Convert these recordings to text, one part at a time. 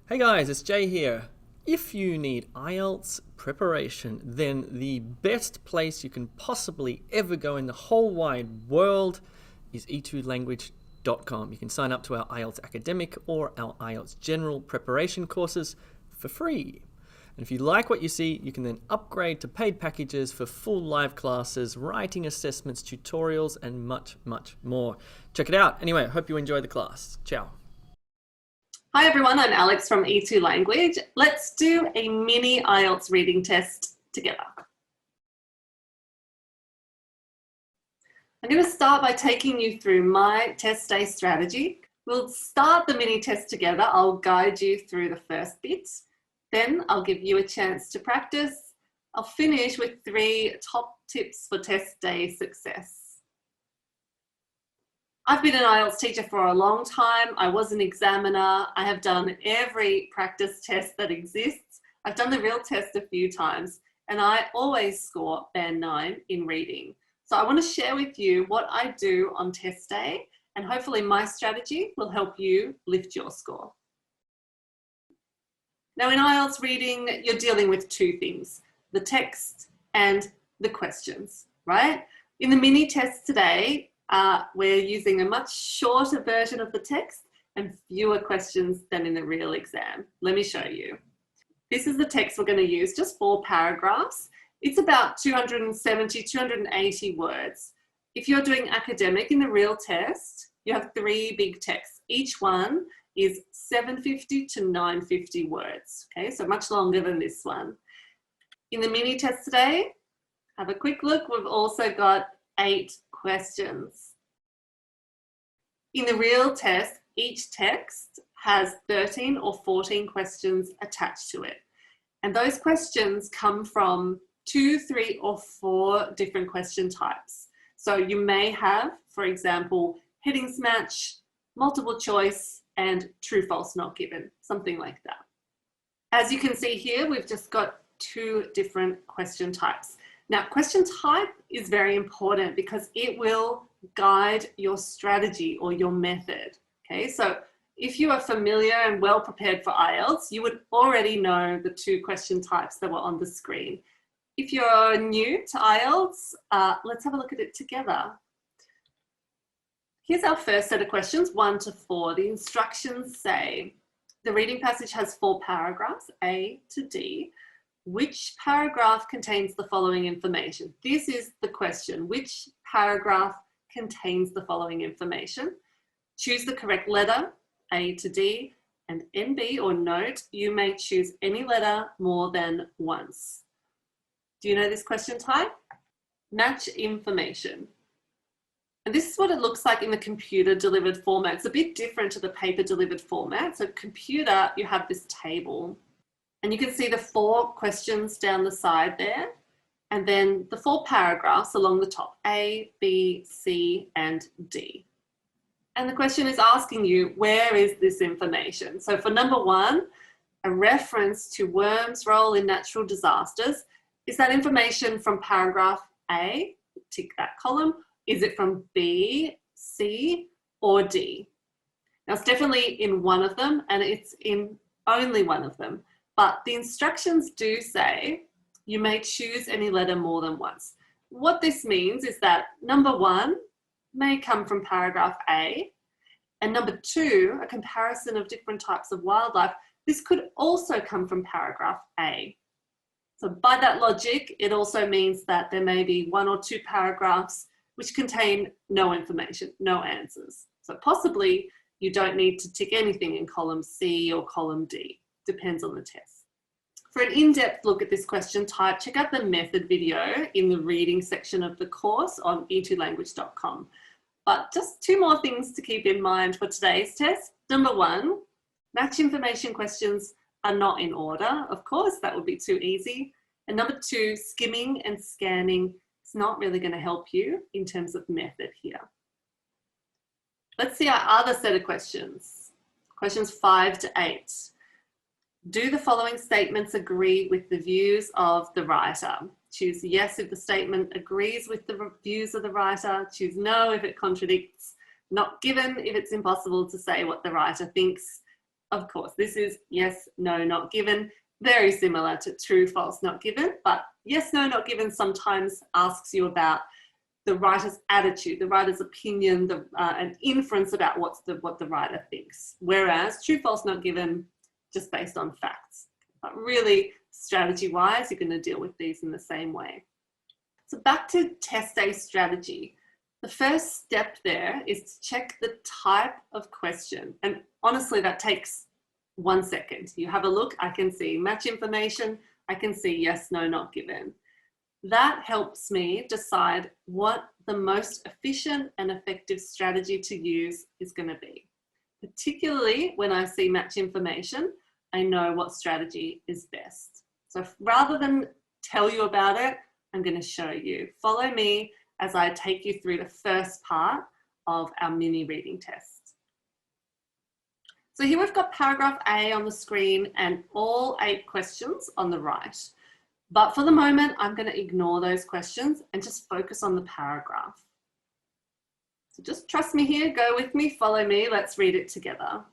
Hey guys, it's Jay here. If you need IELTS preparation, then the best place you can possibly ever go in the whole wide world is e2language.com. You can sign up to our IELTS academic or our IELTS general preparation courses for free. And if you like what you see, you can then upgrade to paid packages for full live classes, writing assessments, tutorials, and much, much more. Check it out. Anyway, I hope you enjoy the class. Ciao. Hi everyone, I'm Alex from E2 Language. Let's do a mini IELTS reading test together. I'm going to start by taking you through my test day strategy. We'll start the mini test together. I'll guide you through the first bit. Then I'll give you a chance to practice. I'll finish with 3 top tips for test day success. I've been an IELTS teacher for a long time. I was an examiner. I have done every practice test that exists. I've done the real test a few times, and I always score band 9 in reading. So I want to share with you what I do on test day, and hopefully my strategy will help you lift your score. Now in IELTS reading, you're dealing with 2 things, the text and the questions, right? In the mini test today, we're using a much shorter version of the text and fewer questions than in the real exam. Let me show you. This is the text we're going to use, just 4 paragraphs. It's about 270, 280 words. If you're doing academic in the real test, you have 3 big texts. Each one is 750 to 950 words. Okay, so much longer than this one. In the mini test today, have a quick look. We've also got 8 questions. In the real test, each text has 13 or 14 questions attached to it. And those questions come from 2, 3, or 4 different question types. So you may have, for example, headings match, multiple choice, and true, false, not given, something like that. As you can see here, we've just got 2 different question types. Now, question type is very important because it will guide your strategy or your method. Okay, so if you are familiar and well prepared for IELTS, you would already know the 2 question types that were on the screen. If you're new to IELTS, let's have a look at it together. Here's our first set of questions, 1 to 4. The instructions say, the reading passage has 4 paragraphs, A to D. Which paragraph contains the following information? This is the question. Which paragraph contains the following information? Choose the correct letter, A to D, and NB or note, you may choose any letter more than once. Do you know this question type? Match information. And this is what it looks like in the computer delivered format. It's a bit different to the paper delivered format. So computer, you have this table. And you can see the 4 questions down the side there, and then the 4 paragraphs along the top, A, B, C, and D. And the question is asking you, where is this information? So for number 1, a reference to worms' role in natural disasters. Is that information from paragraph A? Tick that column. Is it from B, C, or D? Now it's definitely in one of them, and it's in only one of them. But the instructions do say you may choose any letter more than once. What this means is that number 1 may come from paragraph A, and number 2, a comparison of different types of wildlife, this could also come from paragraph A. So by that logic, it also means that there may be 1 or 2 paragraphs which contain no information, no answers. So possibly you don't need to tick anything in column C or column D. Depends on the test. For an in-depth look at this question type, check out the method video in the reading section of the course on e2language.com. But just 2 more things to keep in mind for today's test. Number 1, match information questions are not in order. Of course, that would be too easy. And number 2, skimming and scanning is not really going to help you in terms of method here. Let's see our other set of questions. Questions 5 to 8. Do the following statements agree with the views of the writer? Choose yes if the statement agrees with the views of the writer. Choose no if it contradicts. Not given if it's impossible to say what the writer thinks. Of course, this is yes, no, not given. Very similar to true, false, not given, but yes, no, not given sometimes asks you about the writer's attitude, the writer's opinion, an inference about what the writer thinks. Whereas true, false, not given, just based on facts. But really, strategy-wise, you're going to deal with these in the same way. So back to test A strategy. The first step there is to check the type of question. And honestly, that takes 1 second. You have a look, I can see match information, I can see yes, no, not given. That helps me decide what the most efficient and effective strategy to use is going to be. Particularly when I see match information, I know what strategy is best. So rather than tell you about it, I'm going to show you. Follow me as I take you through the first part of our mini reading test. So here we've got paragraph A on the screen and all 8 questions on the right. But for the moment, I'm going to ignore those questions and just focus on the paragraph. So just trust me here, go with me, follow me, let's read it together.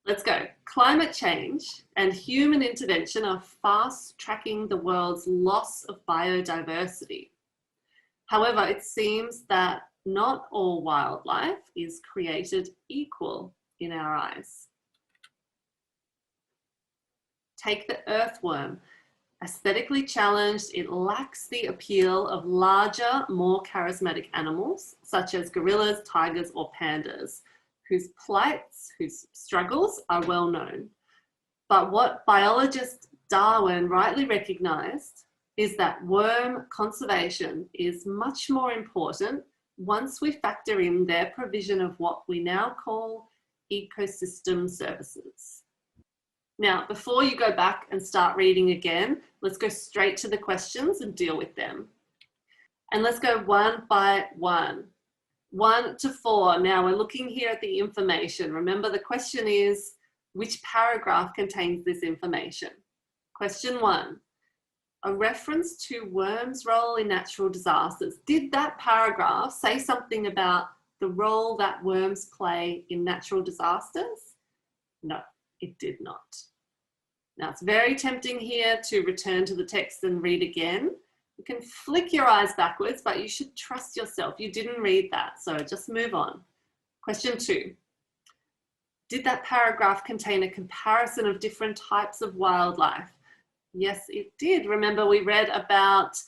Let's go. Climate change and human intervention are fast tracking the world's loss of biodiversity. However, it seems that not all wildlife is created equal in our eyes. Take the earthworm. Aesthetically challenged, it lacks the appeal of larger, more charismatic animals, such as gorillas, tigers, or pandas, whose plights, whose struggles are well known. But what biologist Darwin rightly recognized is that worm conservation is much more important once we factor in their provision of what we now call ecosystem services. Now, before you go back and start reading again, let's go straight to the questions and deal with them. And let's go one by one. 1 to 4. Now we're looking here at the information. Remember, the question is, which paragraph contains this information? Question 1. A reference to worms' role in natural disasters. Did that paragraph say something about the role that worms play in natural disasters? No, it did not. Now, it's very tempting here to return to the text and read again. You can flick your eyes backwards, but you should trust yourself. You didn't read that, so just move on. Question 2. Did that paragraph contain a comparison of different types of wildlife? Yes, it did. Remember, we read about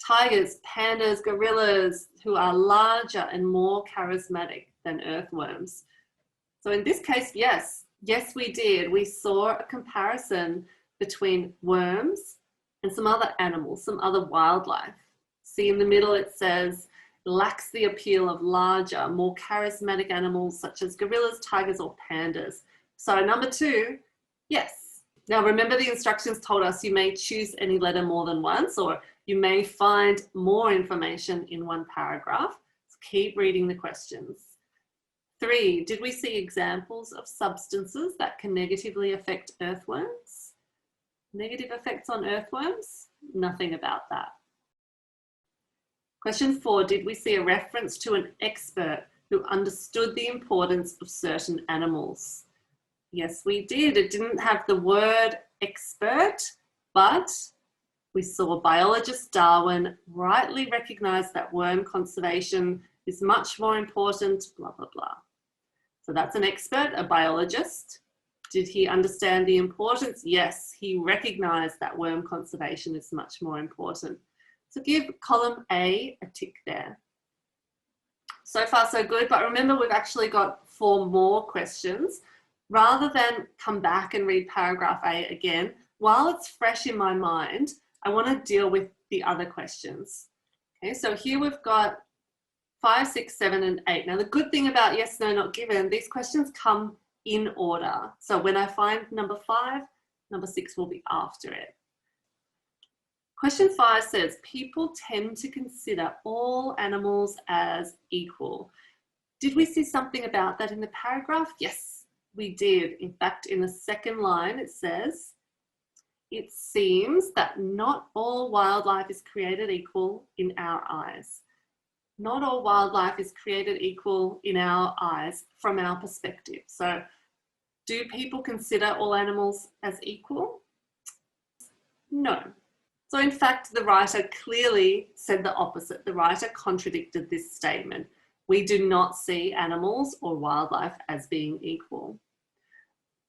tigers, pandas, gorillas, who are larger and more charismatic than earthworms. So in this case, yes, we did. We saw a comparison between worms and some other animals, some other wildlife. See in the middle it says, lacks the appeal of larger, more charismatic animals such as gorillas, tigers, or pandas. So number 2, yes. Now remember, the instructions told us you may choose any letter more than once, or you may find more information in one paragraph. So keep reading the questions. 3, did we see examples of substances that can negatively affect earthworms? Negative effects on earthworms? Nothing about that. Question 4, did we see a reference to an expert who understood the importance of certain animals? Yes, we did. It didn't have the word expert, but we saw biologist Darwin rightly recognize that worm conservation is much more important, blah, blah, blah. So that's an expert, a biologist. Did he understand the importance? Yes, he recognized that worm conservation is much more important. So give column A a tick there. So far so good, but remember we've actually got 4 more questions. Rather than come back and read paragraph A again, while it's fresh in my mind, I want to deal with the other questions. Okay, so here we've got 5, 6, 7, and 8. Now the good thing about yes, no, not given, these questions come in order. So when I find number 5, number 6 will be after it. Question 5 says, people tend to consider all animals as equal. Did we see something about that in the paragraph? Yes, we did. In fact, in the second line, it says, it seems that not all wildlife is created equal in our eyes. Not all wildlife is created equal in our eyes from our perspective. So Do people consider all animals as equal? No. So in fact, the writer clearly said the opposite. The writer contradicted this statement. We do not see animals or wildlife as being equal.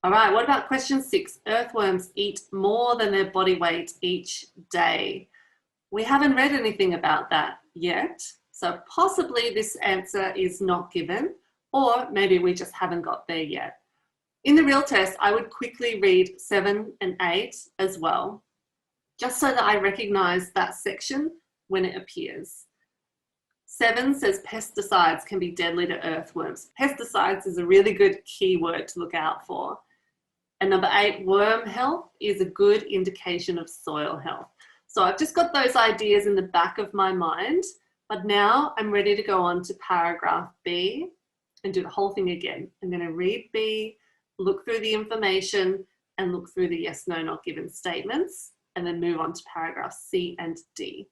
All right, what about question 6? Earthworms eat more than their body weight each day. We haven't read anything about that yet. So possibly this answer is not given, or maybe we just haven't got there yet. In the real test, I would quickly read 7 and 8 as well, just so that I recognize that section when it appears. 7 says pesticides can be deadly to earthworms. Pesticides is a really good keyword to look out for. And number 8, worm health is a good indication of soil health. So I've just got those ideas in the back of my mind, but now I'm ready to go on to paragraph B and do the whole thing again. I'm going to read B, look through the information, and look through the yes, no, not given statements, and then move on to paragraph C and D.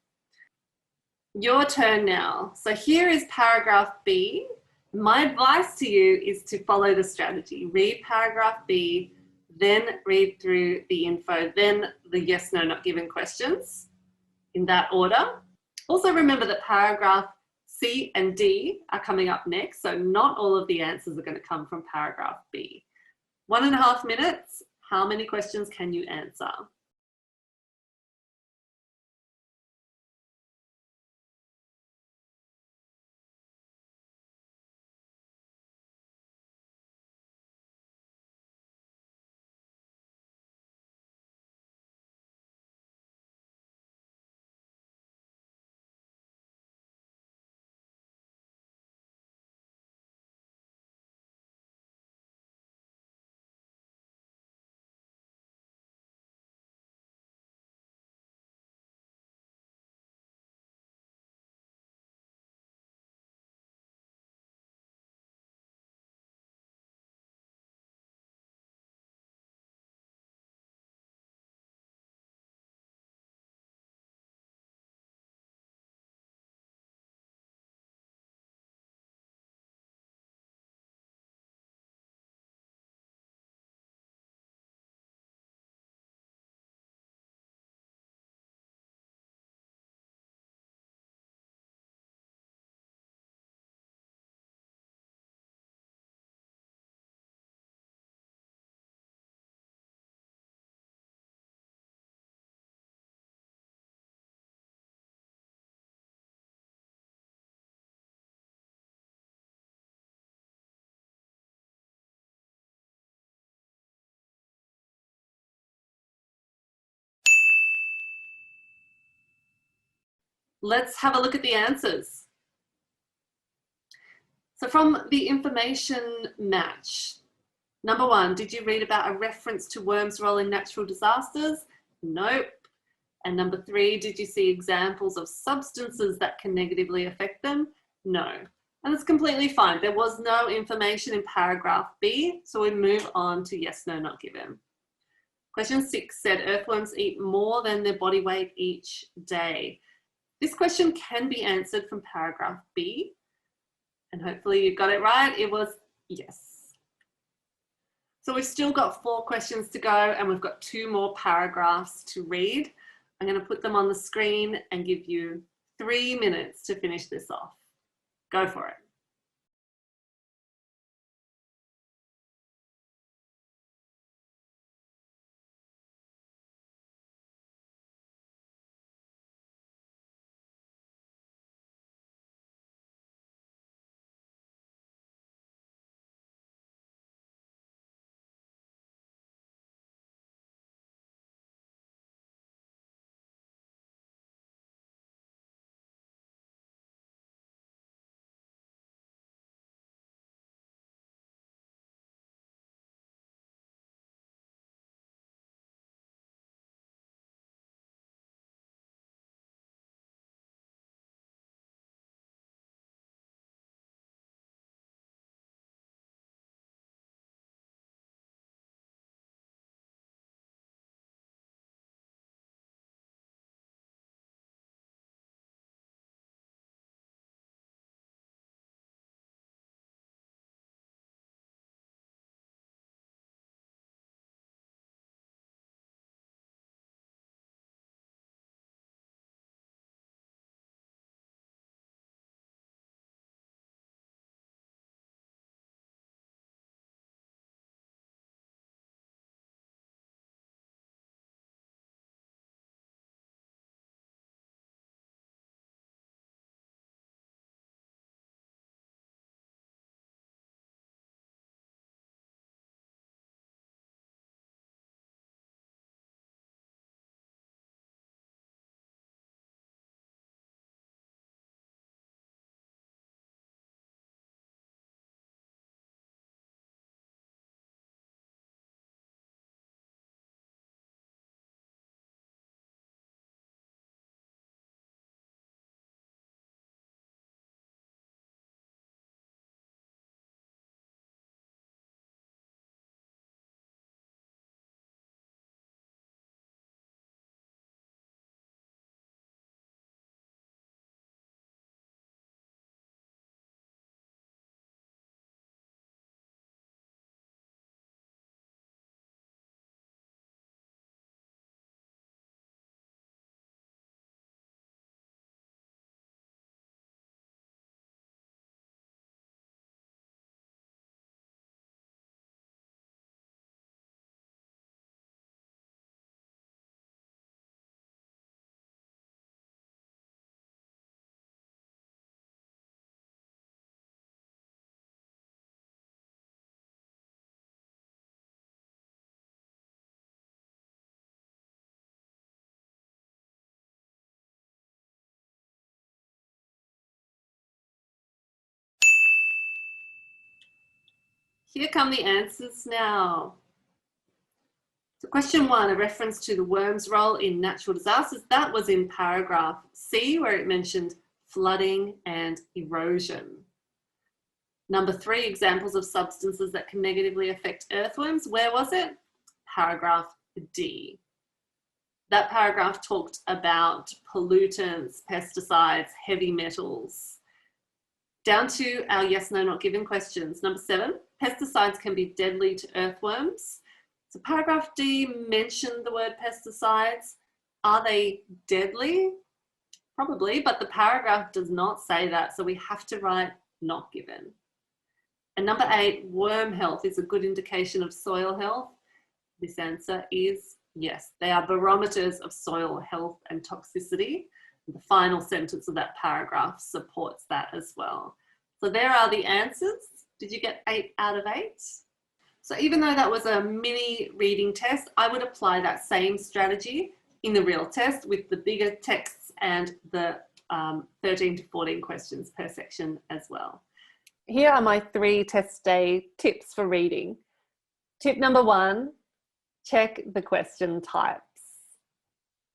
Your turn now. So here is paragraph B. My advice to you is to follow the strategy. Read paragraph B, then read through the info, then the yes, no, not given questions in that order. Also remember that paragraph C and D are coming up next, so not all of the answers are going to come from paragraph B. 1.5 minutes, how many questions can you answer? Let's have a look at the answers. So from the information match, number 1, did you read about a reference to worms' role in natural disasters? Nope. And number 3, did you see examples of substances that can negatively affect them? No. And it's completely fine. There was no information in paragraph B, so we move on to yes, no, not given. Question 6 said earthworms eat more than their body weight each day. This question can be answered from paragraph B, and hopefully you got it right. It was yes. So we've still got 4 questions to go, and we've got 2 more paragraphs to read. I'm going to put them on the screen and give you 3 minutes to finish this off. Go for it. Here come the answers now. So question 1, a reference to the worm's role in natural disasters. That was in paragraph C, where it mentioned flooding and erosion. Number 3, examples of substances that can negatively affect earthworms. Where was it? Paragraph D. That paragraph talked about pollutants, pesticides, heavy metals. Down to our yes, no, not given questions. Number 7, pesticides can be deadly to earthworms. So paragraph D mentioned the word pesticides. Are they deadly? Probably, but the paragraph does not say that, so we have to write not given. And number 8, worm health is a good indication of soil health. This answer is yes. They are barometers of soil health and toxicity. The final sentence of that paragraph supports that as well. So there are the answers. Did you get 8 out of 8? So even though that was a mini reading test, I would apply that same strategy in the real test with the bigger texts and the 13 to 14 questions per section as well. Here are my 3 test day tips for reading. Tip number 1, check the question types.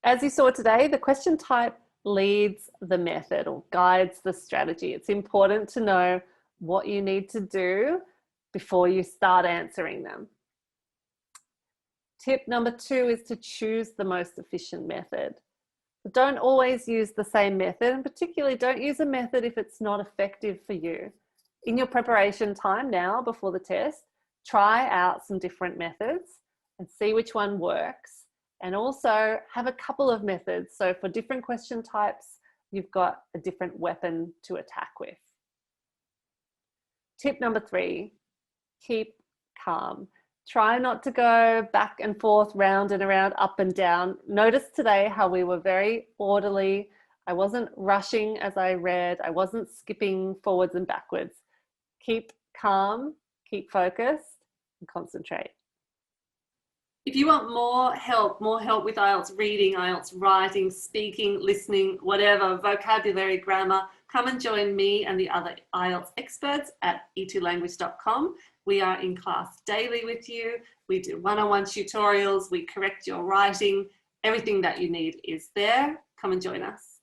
As you saw today, the question type leads the method or guides the strategy. It's important to know what you need to do before you start answering them. Tip number 2 is to choose the most efficient method. Don't always use the same method, and particularly don't use a method if it's not effective for you. In your preparation time now before the test, try out some different methods and see which one works. And also have a couple of methods. So for different question types, you've got a different weapon to attack with. Tip number 3, keep calm. Try not to go back and forth, round and around, up and down. Notice today how we were very orderly. I wasn't rushing as I read. I wasn't skipping forwards and backwards. Keep calm, keep focused, and concentrate. If you want more help with IELTS reading, IELTS writing, speaking, listening, whatever, vocabulary, grammar, come and join me and the other IELTS experts at e2language.com. We are in class daily with you. We do one-on-one tutorials. We correct your writing. Everything that you need is there. Come and join us.